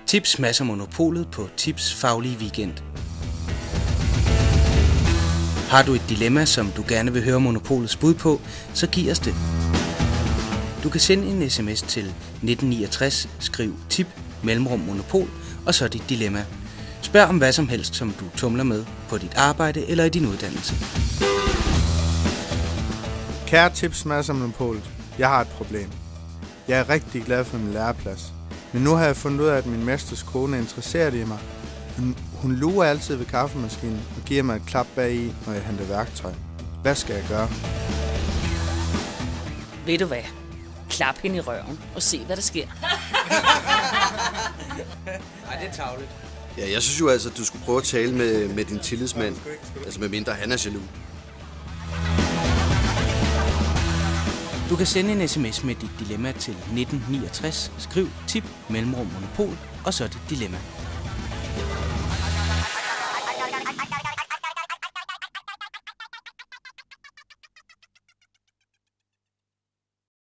Tips Mads og Monopolet på Tips Faglige Weekend. Har du et dilemma, som du gerne vil høre Monopolets bud på, så giv os det. Du kan sende en sms til 1969, skriv tip mellemrum monopol og så dit dilemma. Spørg om hvad som helst, som du tumler med på dit arbejde eller i din uddannelse. Kære Tips Mads og Monopolet, jeg har et problem. Jeg er rigtig glad for min læreplads. Men nu har jeg fundet ud af, at min mesters kone er interesseret i mig. Hun lurer altid ved kaffemaskinen og giver mig et klap bagi, når jeg henter værktøj. Hvad skal jeg gøre? Ved du hvad? Klap hende i røven og se, hvad der sker. Nej, det er tarveligt. Ja, jeg synes jo altså, at du skulle prøve at tale med din tillidsmand. Altså med mindre han er jaloux. Du kan sende en sms med dit dilemma til 1969, skriv tip mellemrum monopol og så dit dilemma.